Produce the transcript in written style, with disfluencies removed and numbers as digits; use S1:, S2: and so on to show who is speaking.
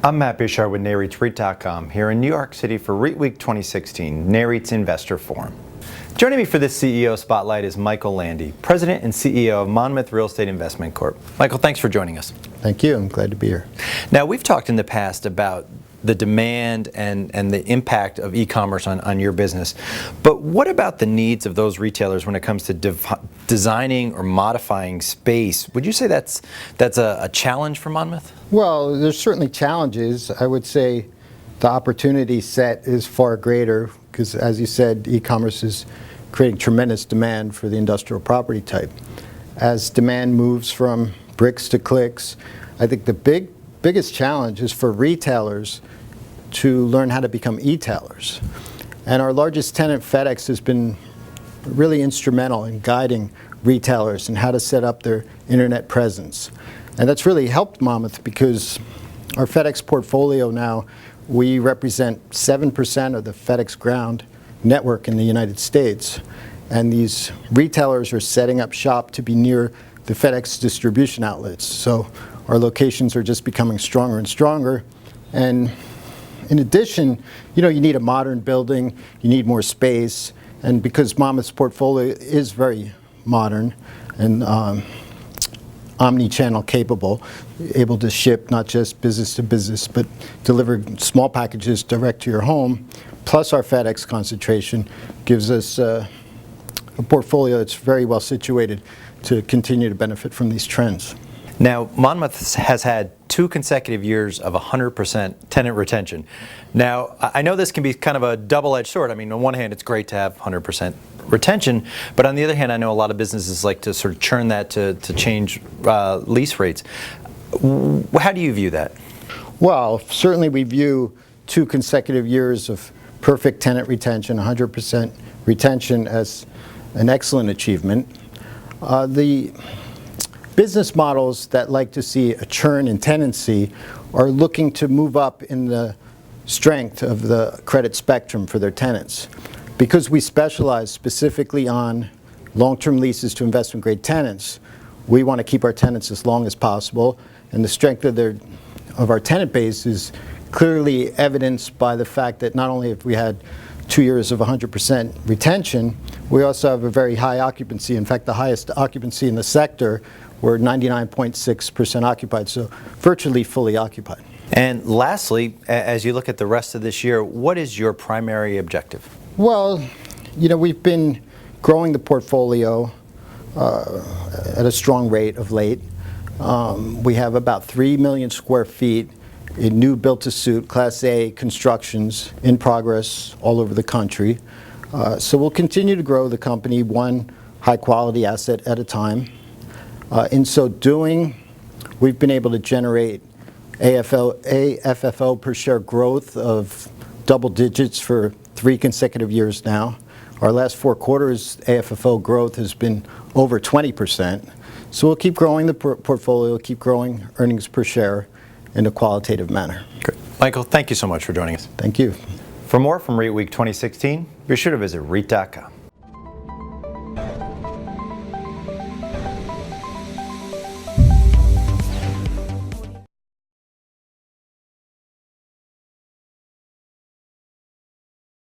S1: I'm Matt Bishar with NAREIT.com here in New York City for REITWeek 2016, NAREIT's Investor Forum. Joining me for this CEO Spotlight is Michael Landy, President and CEO of Monmouth Real Estate Investment Corp. Michael, thanks for joining us.
S2: Thank you. I'm glad to be here.
S1: Now, we've talked in the past about the demand and the impact of e-commerce on your business. But what about the needs of those retailers when it comes to designing or modifying space? Would you say that's a challenge for Monmouth?
S2: Well, there's certainly challenges. I would say the opportunity set is far greater because, as you said, e-commerce is creating tremendous demand for the industrial property type. As demand moves from bricks to clicks, I think the biggest challenge is for retailers to learn how to become e-tailers. And our largest tenant, FedEx, has been really instrumental in guiding retailers in how to set up their internet presence. And that's really helped Monmouth because our FedEx portfolio now, we represent 7% of the FedEx ground network in the United States. And these retailers are setting up shop to be near the FedEx distribution outlets. So our locations are just becoming stronger and stronger. And in addition, you need a modern building, you need more space, and because Monmouth's portfolio is very modern and omni-channel capable, able to ship not just business to business, but deliver small packages direct to your home, plus our FedEx concentration gives us a portfolio that's very well situated to continue to benefit from these trends.
S1: Now, Monmouth has had 2 consecutive years of 100% tenant retention. Now, I know this can be kind of a double-edged sword. I mean, on one hand, it's great to have 100% retention, but on the other hand, I know a lot of businesses like to sort of churn that to change lease rates. How do you view that?
S2: Well, certainly we view 2 consecutive years of perfect tenant retention, 100% retention, as an excellent achievement. The business models that like to see a churn in tenancy are looking to move up in the strength of the credit spectrum for their tenants. Because we specialize specifically on long-term leases to investment-grade tenants, we want to keep our tenants as long as possible, and the strength of our tenant base is clearly evidenced by the fact that not only have we had 2 years of 100% retention, we also have a very high occupancy. In fact, the highest occupancy in the sector. We're 99.6% occupied, so virtually fully occupied.
S1: And lastly, as you look at the rest of this year, what is your primary objective?
S2: Well, we've been growing the portfolio at a strong rate of late. We have about 3 million square feet in new built-to-suit Class A constructions in progress all over the country. So we'll continue to grow the company one high-quality asset at a time. In so doing, we've been able to generate AFFO per share growth of double digits for 3 consecutive years now. Our last 4 quarters, AFFO growth has been over 20%. So we'll keep growing the portfolio, keep growing earnings per share in a qualitative manner.
S1: Great. Michael, thank you so much for joining us.
S2: Thank you.
S1: For more from REITweek 2016, be sure to visit REIT.com.